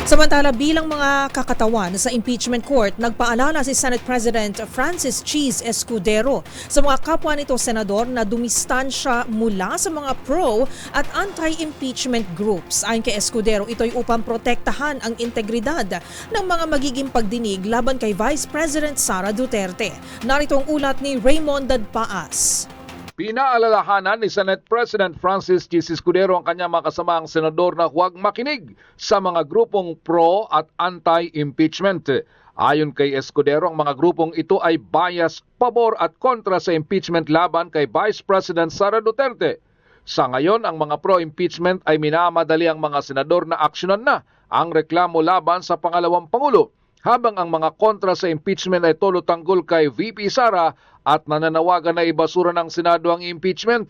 Samantala, bilang mga kakatawan sa impeachment court, nagpaalala si Senate President Francis Cheese Escudero sa mga kapwa nito senador na dumistansya mula sa mga pro at anti-impeachment groups. Ayon kay Escudero, ito'y upang protektahan ang integridad ng mga magiging pagdinig laban kay Vice President Sara Duterte. Narito ang ulat ni Raymond Dadpaas. Pinaalalahanan ni Senate President Francis G. Escudero ang kanyang mga kasamaang senador na huwag makinig sa mga grupong pro at anti-impeachment. Ayon kay Escudero, ang mga grupong ito ay bias, pabor at kontra sa impeachment laban kay Vice President Sara Duterte. Sa ngayon, ang mga pro-impeachment ay minamadali ang mga senador na aksyonan na ang reklamo laban sa pangalawang Pangulo, habang ang mga kontra sa impeachment ay tolo-tanggol kay VP Sara at nananawagan na ibasura ng Senado ang impeachment.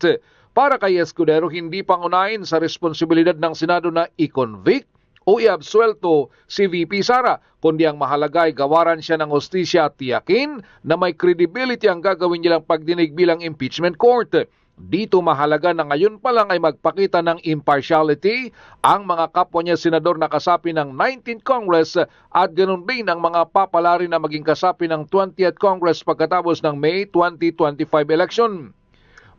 Para kay Escudero, hindi pangunahin sa responsibilidad ng Senado na i-convict o i-absuelto si VP Sara, kundi ang mahalaga ay gawaran siya ng hustisya at tiyakin na may credibility ang gagawin nilang pagdinig bilang impeachment court. Dito mahalaga na ngayon pa lang ay magpakita ng impartiality ang mga kapwa niya senador na kasapi ng 19th Congress at ganoon din ang mga papalari na maging kasapi ng 20th Congress pagkatapos ng May 2025 election.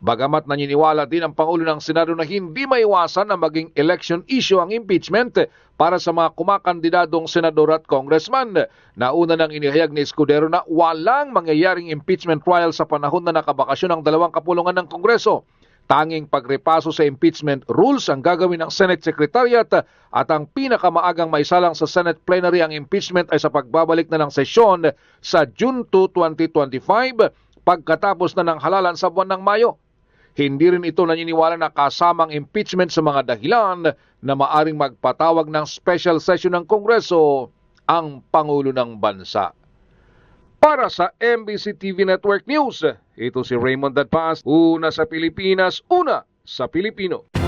Bagamat naniniwala din ang Pangulo ng Senado na hindi maiwasan na maging election issue ang impeachment para sa mga kumakandidadong senador at congressman. Nauna nang inihayag ni Escudero na walang mangyayaring impeachment trial sa panahon na nakabakasyon ang dalawang kapulungan ng Kongreso. Tanging pagrepaso sa impeachment rules ang gagawin ng Senate Secretariat at ang pinakamaagang maisalang sa Senate Plenary ang impeachment ay sa pagbabalik na ng sesyon sa June 2, 2025 pagkatapos na ng halalan sa buwan ng Mayo. Hindi rin ito naniniwala na kasamang impeachment sa mga dahilan na maaring magpatawag ng special session ng Kongreso ang Pangulo ng Bansa. Para sa MBC TV Network News, ito si Raymond Dadpaas, una sa Pilipinas, una sa Pilipino.